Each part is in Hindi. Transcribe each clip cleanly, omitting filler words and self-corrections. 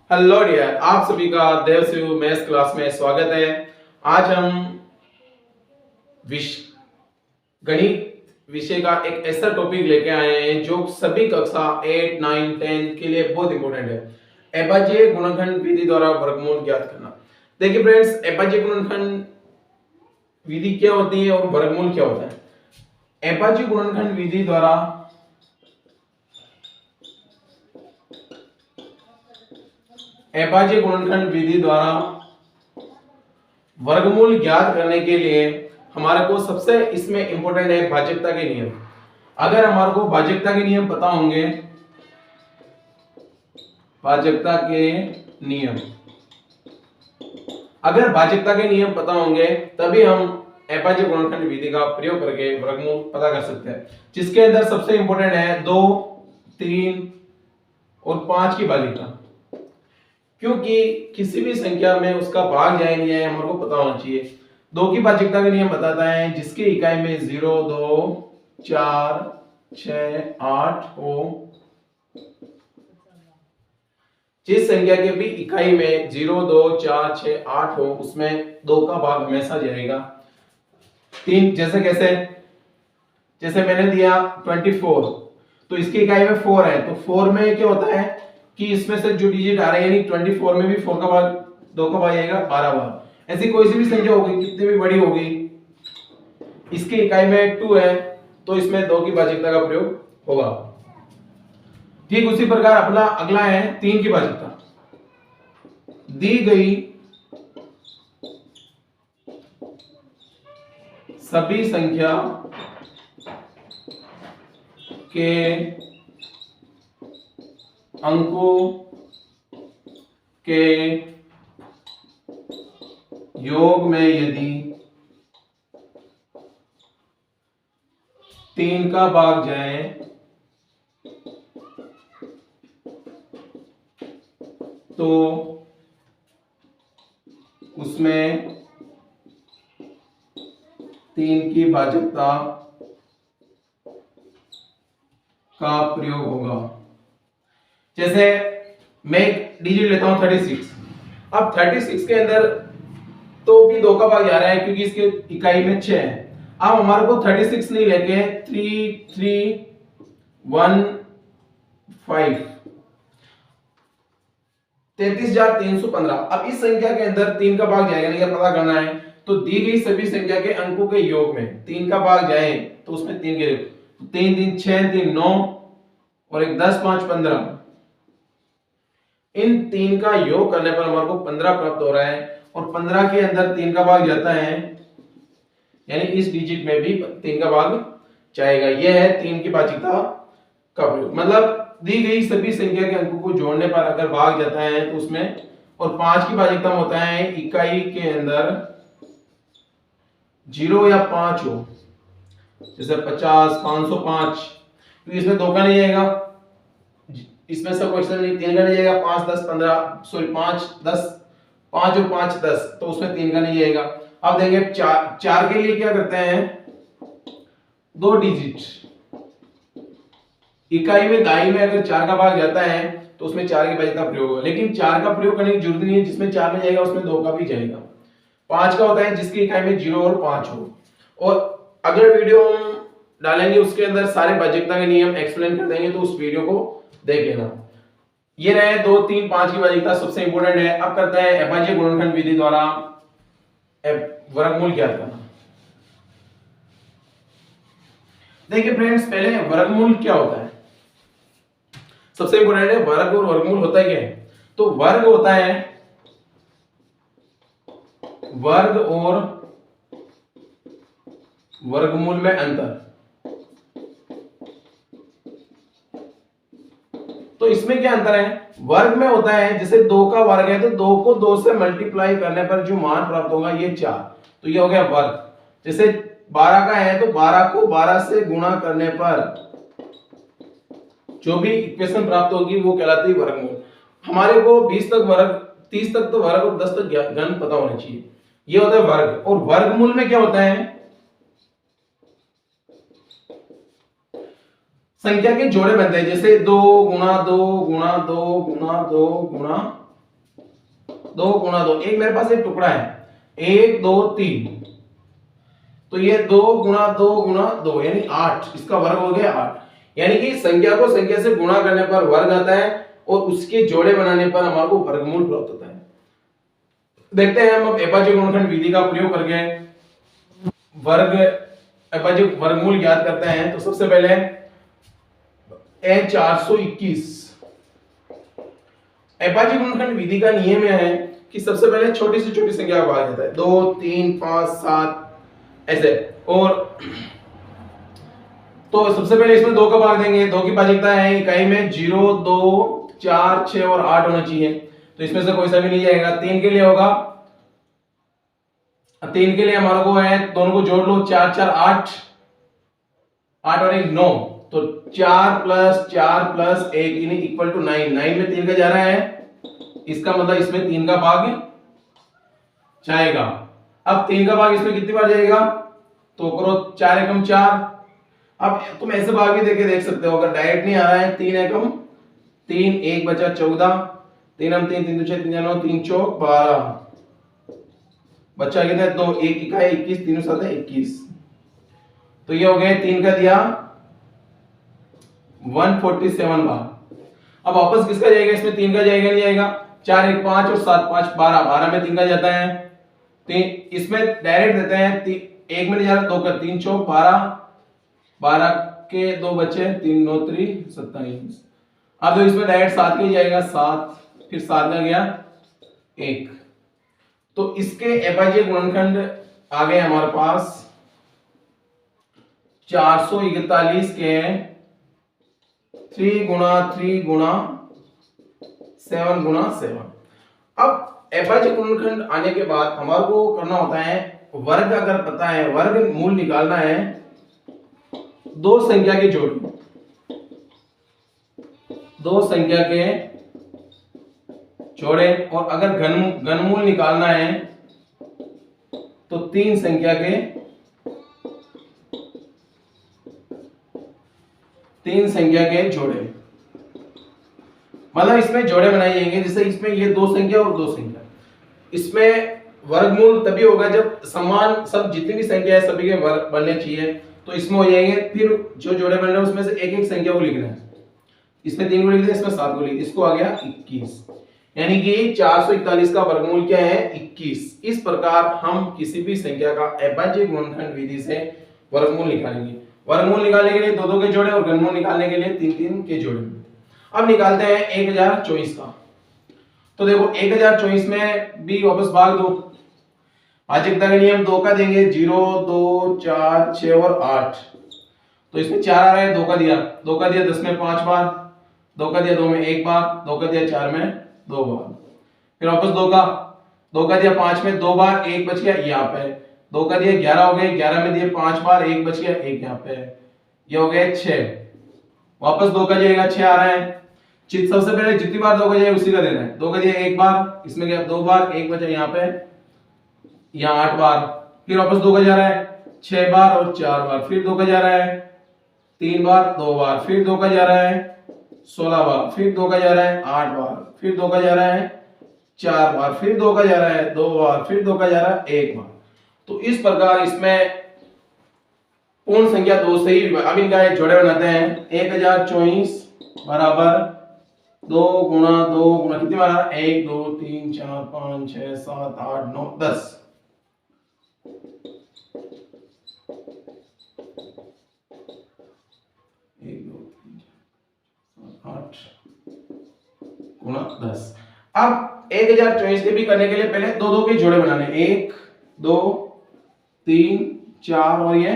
हेलो डियर, आप सभी का देवशिव मैथ्स क्लास में स्वागत है। आज हम गणित विषय का एक ऐसा टॉपिक लेके आए हैं जो सभी कक्षा 8, 9, 10 के लिए बहुत इंपॉर्टेंट है। अभाज्य गुणनखंड विधि द्वारा वर्गमूल ज्ञात करना। देखिए फ्रेंड्स, अभाज्य गुणनखंड विधि क्या होती है और वर्गमूल क्या होता है। अभाज्य गुणनखंड विधि द्वारा अभाज्य गुणनखंड विधि द्वारा वर्गमूल ज्ञात करने के लिए हमारे को सबसे इसमें इंपॉर्टेंट है भाज्यता के नियम। अगर हमारे को भाज्यता के नियम पता होंगे, भाज्यता के नियम अगर भाज्यता के नियम पता होंगे तभी हम अभाज्य गुणनखंड विधि का प्रयोग करके वर्गमूल पता कर सकते हैं, जिसके अंदर सबसे इंपॉर्टेंट है 2, 3 और 5 की भाज्यता। क्योंकि किसी भी संख्या में उसका भाग जाए नहीं है हमारे को पता होना चाहिए। 2 की भाज्यता का नियम बताता है जिसकी इकाई में 0, 2, 4, 6, 8 हो, जिस संख्या के भी इकाई में 0, 2, 4, 6, 8 हो उसमें 2 का भाग हमेशा जाएगा। 3 जैसे कैसे, जैसे मैंने दिया 24, तो इसकी इकाई में 4 है, तो 4 में क्या होता है कि इसमें से जो डिजिट आ रहा है यानी 24 में भी 4 का भाग 2 का भाग आएगा 12 बार। ऐसी कोई सी भी संख्या होगी, कितनी भी बड़ी होगी, इसकी इकाई में 2 है तो इसमें 2 की भाज्यता का प्रयोग होगा। ठीक उसी प्रकार अपना अगला है 3 की भाज्यता। दी गई सभी संख्या के अंकों के योग में यदि 3 का भाग जाए तो उसमें 3 की भाज्यता का प्रयोग होगा। जैसे मैं एक डिजिट लेता हूं 36। अब 36 के अंदर तो भी 2 का भाग जा रहा है क्योंकि इसके इकाई में 6 है। अब हमारे को 36 नहीं लेके 3, 3, 1, 5 33,315। अब इस संख्या के अंदर 3 का भाग जाएगा नहीं, पता करना है तो दी गई सभी संख्या के अंकों के योग में 3 का भाग जाए तो उसमें 3 के 3 3 6 3 9 और एक 10 5 15। इन 3 का योग करने पर हमारे को 15 प्राप्त हो रहा है और 15 के अंदर 3 का भाग जाता है यानी इस डिजिट में भी 3 का भाग जाएगा। यह है 3 की भाज्यता का प्रयोग। मतलब दी गई सभी संख्या के अंकों को जोड़ने पर अगर भाग जाता है तो उसमें, और 5 की भाज्यता होता है इकाई के अंदर 0 या 5 हो, जैसे 50, 505, तो इसमें 2 का नहीं जाएगा, इसमें सब क्वेश्चन नहीं, 3 का नहीं जाएगा, 5 10 15 सॉरी 5 10, 5 और 5 10, तो उसमें 3 का नहीं जाएगा। अब देंगे 4 के लिए क्या करते हैं, 2 डिजिट इकाई में दाई में अगर 4 का भाग जाता है तो उसमें 4 की भाज्यता प्रयोग होगा। लेकिन 4 का प्रयोग करने की जरूरत नहीं है, जिसमें 4 में जाएगा उसमें 2 का भी जाएगा। 5 का होता है जिसकी इकाई में 0 और 5 हो। और अगले वीडियो हम डालेंगे उसके अंदर सारे भाज्यता के नियम एक्सप्लेन कर देंगे, तो उस वीडियो को देख लेना। ये रहे 2, 3, 5 की भाज्यता सबसे इंपॉर्टेंट है। अब करते हैं अभाज्य गुणनखंड विधि द्वारा वर्गमूल ज्ञात करना। देखिए फ्रेंड्स, पहले वर्गमूल क्या होता है, सबसे इंपॉर्टेंट है वर्ग और वर्गमूल होता है क्या है। तो वर्ग होता है वर्ग और वर्गमूल में अंतर। तो इसमें क्या अंतर है, वर्ग में होता है जैसे 2 का वर्ग है तो 2 को 2 से मल्टीप्लाई करने पर जो मान प्राप्त होगा ये 4, तो ये हो गया वर्ग। जैसे 12 का है तो 12 को 12 से गुणा करने पर जो भी इक्वेशन प्राप्त होगी वो कहलाती है वर्गमूल। हमारे को 20 तक वर्ग, 30 तक तो वर्ग और 10 तक घन पता होना चाहिए, ये होता है वर्ग। और वर्गमूल में क्या होता है, संख्या के जोड़े बनते हैं, जैसे 2 गुणा 2 गुणा 2 गुणा 2 गुणा 2 गुणा 2, एक मेरे पास एक टुकड़ा है, 1 2 3, तो ये 2 गुणा 2 गुणा 2 यानी 8, इसका वर्ग हो गया 8। यानी कि संख्या को संख्या से गुणा करने पर वर्ग आता है और उसके जोड़े बनाने पर हमारे को वर्गमूल प्राप्त होता है। देखते हैं हम अब एबाजी गुणनखंड विधि का प्रयोग करके वर्ग एबाजी वर्गमूल ज्ञात करते हैं। तो सबसे पहले ए 421, एबाजी गुणनखंड विधि का नियम यह है कि सबसे पहले छोटी से छोटी संख्या को भागा जाता है, 2 3 5 7 ऐसे। और तो सबसे पहले इसमें 2 का भाग देंगे, 2 की भाज्यता है इकाई में 0 2 4 6 और 8 होना चाहिए, तो इसमें से कोई सा भी नहीं जाएगा। 3 के लिए होगा, 3 के लिए हमारा को है, दोनों को जोड़ लो, 4 4 8, 8 और 1 9, तो 4 प्लस 4 प्लस 1 इक्वल टू 9, 9 में 3 का जा रहा है, इसका मतलब इसमें 3 का भाग जाएगा। अब 3 का भाग इसमें कितनी बार जाएगा, तो करो 4 एकम 4। अब तुम ऐसे भाग भी देख सकते हो, अगर डायरेक्ट नहीं आ रहा है, 3 एकम 3, 1 बचा 14, 3 हम 3 3 6 3 9 3 चौक 12, बच्चा कितना है 2, 1 इकाई 21, 3 7 है 21, तो ये हो गए 3 का दिया 147 बार। अब वापस किसका जाएगा, इसमें 3 का जाएगा नहीं जाएगा, 4 1 5 और 7 5 12, 12 में 3 का जाता है, इसमें डायरेक्ट देते हैं, 1 में नहीं जा रहा, 2 का 3 चौक 12, 12 के 2 बचे, 3 9 3 27। अब तो इसमें डायरेक्ट 7 के जाएगा, 7 फिर 7 का गया 1, तो इसके एबाजी गुणनखंड आ गए हमारे पास 441 के 3 गुणा 3 गुणा 7 गुणा 7। अब एबाजी गुणनखंड आने के बाद हमारे को करना होता है वर्ग, अगर पता है वर्ग मूल निकालना है, दो संख्या के जोड़, दो संख्या के जोड़े, और अगर घनमूल निकालना है तो 3 संख्या के जोड़े, मतलब इसमें जोड़े बनाए जाएंगे। जैसे इसमें ये 2 संख्या और 2 संख्या, इसमें वर्गमूल तभी होगा जब समान सब जितनी भी संख्या है सभी के वर्ग बनने चाहिए, तो इसमें हो जाएंगे। फिर जो जोड़े बन रहे हैं उसमें से एक एक संख्या को लिखना है, इसमें 3 को लिख दिया, इसमें 7 को लिख दिया, इसको आ गया 21, यानी कि 441 का वर्गमूल क्या है 21। इस प्रकार हम किसी भी संख्या का अभाज्य गुणनखंड विधि से वर्गमूल निकालेंगे। वर्गमूल निकालने के लिए 2 के जोड़े और घनमूल निकालने के लिए 3 के जोड़े। अब निकालते हैं 1024 का। तो देखो 1024 में भी वापस भाग दो, भाज्यता का नियम 2 का देंगे, 0 2 4 6 और 8, तो इसमें 4 आ रहा है, 2 का दिया 10 में 5 बार, 2 का दिया 2 में 1 बार, 2 का दिया 4 में 2 बार, फिर वापस 2 का दिया 5 में 2 बार, 1 बच गया यहाँ पे, 2 का दिया 11 हो गए, 11 में दिए 5 बार, 1 बच गया, 1 यहाँ पे, ये हो गए 6, वापस 2 का जाएगा 6 आ रहा है। सबसे पहले जितनी बार 2 का जाए उसी का देना है, 2 का दिया 1 बार, इसमें गया 2 बार, 1 बचा यहाँ पे, यहाँ 8 बार, फिर वापस 2 का जा रहा है 6 बार और 4 बार, फिर 2 का जा रहा है 3 बार 2 बार, फिर 2 का जा रहा है 16 बार, फिर 2 का जा रहा है 8 बार, फिर 2 का जा रहा है 4 बार, फिर 2 का जा रहा है 2 बार, फिर 2 का जा रहा है 1 बार। तो इस प्रकार इसमें पूर्ण संख्या 2 से ही, अब इनका जोड़े बनाते हैं। 1024 बराबर 2 गुणा 2 गुणा कितनी बार आ रहा है, 1 2 3 4 5 6 7 8 9 10, 1 2 3 4 8 गुणा 10। अब 1024 के भी करने के लिए पहले 2 के जोड़े बनाने, 1 2 3 4 और ये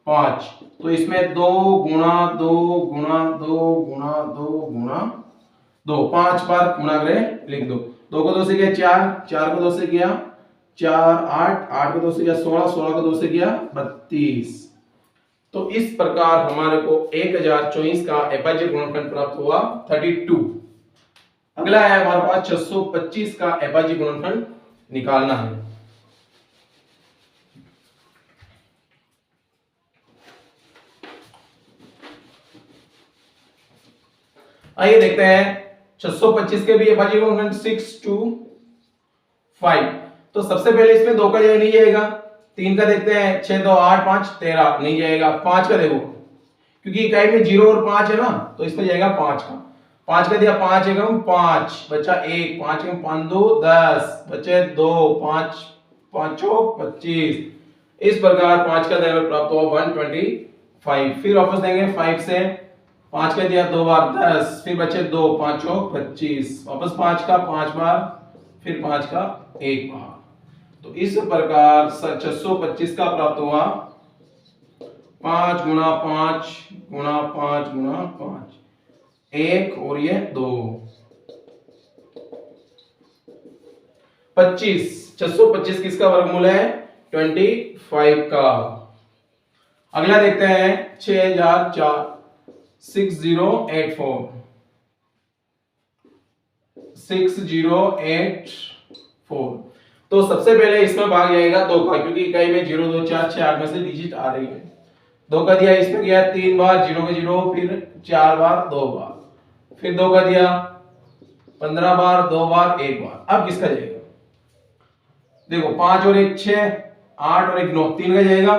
5, तो इसमें 2 गुणा 2 गुणा 2 गुणा 2 गुणा 2, 5 बार गुणा करें, लिख दो। 2 को 2 से किया 4, 4 को 2 से किया 4 8, 8 को 2 से किया 16, 16 को 2 से किया 32। तो इस प्रकार हमारे को 1024 का अभाज्य गुणनखंड प्राप्त हुआ 32। अगला है हमारे पास 625 का अभाज्य गुणनखंड निकालना है। आइए देखते हैं 625 के भी अभाज्य गुणनखंड 6 2 5। तो सबसे पहले इसमें 2 का जगह नहीं जाएगा। 3 का देखते हैं, 6 2 8 5 13 नहीं जाएगा। 5 का देखो, क्योंकि इकाई में 0 और 5 है ना, तो इसमें जाएगा 5 का। 5 का दिया, 5 एकम 5 बचा 1, 5 एकम 5 2 10 बचे 2, 5 5 25। इस प्रकार 5 का लेवल प्राप्त हुआ 125। फिर वापस देंगे 5 से, 5 का दिया 2 बार 10, फिर बचे 2, 5 25, वापस 5 का 5 बार, फिर 5 का 1 बार। तो इस प्रकार 625 का प्राप्त हुआ 5 गुणा 5 गुणा 5 गुणा 5, 1 और ये 2, 25। 625 किसका वर्गमूल है? 25 का। अगला देखते हैं 6084 6084 तो सबसे पहले इसमें भाग जाएगा 2 का, क्योंकि इकाई में 0 2 4 6 8 में से डिजिट आ रही है। 2 का दिया, इसमें गया 3 बार 0 का 0, फिर 4 बार 2 बार, फिर 2 का दिया 15 बार 2 बार 1 बार। अब किसका जाएगा? देखो 5 और 1 6, 8 और 1 9, 3 का जाएगा।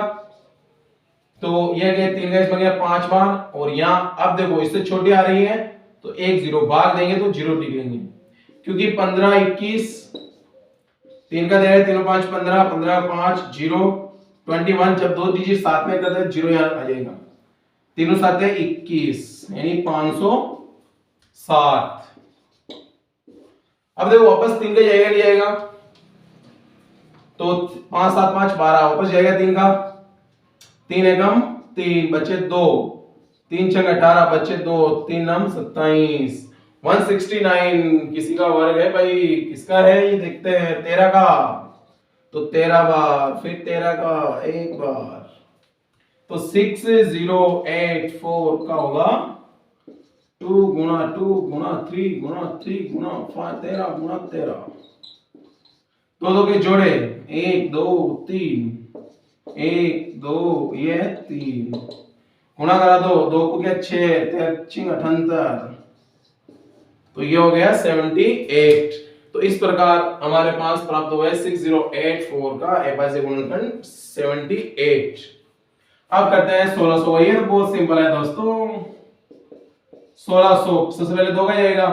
तो यह गया 3 का, इसमें गया 5 बार, और यहाँ अब देखो इससे छोटी आ रही है तो 1 0 भाग देंगे तो 0 निकलेंगे, क्योंकि 15 21, 3 का देगा 3 5 15, 15 5 0 21। जब 2 डिजिट साथ में करते हैं 0 यहाँ आ जाएगा। 3 7 21 यानी 560। अब देखो वापस 3 का जाएगा नहीं जाएगा, तो 5 7 5 12 वापस जाएगा 3 का। 3 एकम 3 बचे 2, 3 6 18 बचे 2, 3 9 27। 169 किसी का वर्ग है भाई, किसका है ये देखते हैं। 13 का, तो 13 बार, फिर 13 का 1 बार, तो 6084 का होगा 2 गुणा 2 गुणा 3 गुणा 3 गुणा 5 13 गुणा 13। दो के जोड़े 1 2 3 1 2 ये 3 गुणा करा 2 को क्या 6 3 78, तो ये हो गया 78। तो इस प्रकार हमारे पास प्राप्त हुआ है 6084 का अभाज्य गुणनखंड 78। अब करते हैं 1600। ये तो बहुत सिंपल है दोस्तों। 1600 सबसे पहले 2 का जाएगा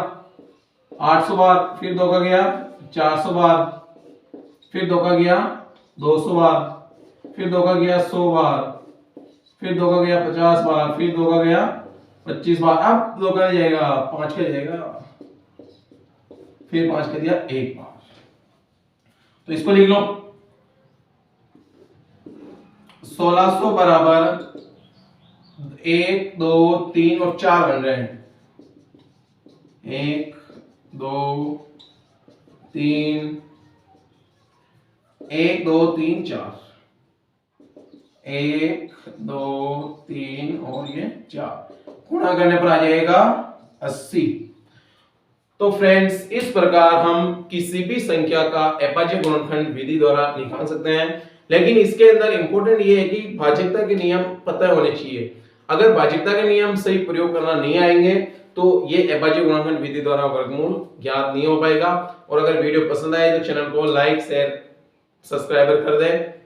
800 बार, फिर 2 का गया 400 बार, फिर 2 का गया 200 बार, फिर 2 का गया 100 बार, फिर 2 का गया 50 बार, फिर 2 का गया 25 बार। अब 2 का जाएगा 5 का जाएगा, फिर 5 का दिया 1 बार। तो इसको लिख लो 1600 बराबर 1 2 3 और 4 बन रहे हैं। 1 2 3 1 2 3 4 1 2 3 और ये 4 गुणा करने पर आ जाएगा 80। तो फ्रेंड्स इस प्रकार हम किसी भी संख्या का अभाज्य गुणनखंड विधि द्वारा निकाल सकते हैं, लेकिन इसके अंदर इंपॉर्टेंट ये है कि भाज्यता के नियम पता होने चाहिए। अगर भाज्यता के नियम सही प्रयोग करना नहीं आएंगे तो ये अभाज्य गुणनखंड विधि द्वारा वर्गमूल ज्ञात नहीं हो पाएगा। और अगर वीडियो पसंद आए तो चैनल को लाइक शेयर सब्सक्राइब कर दें।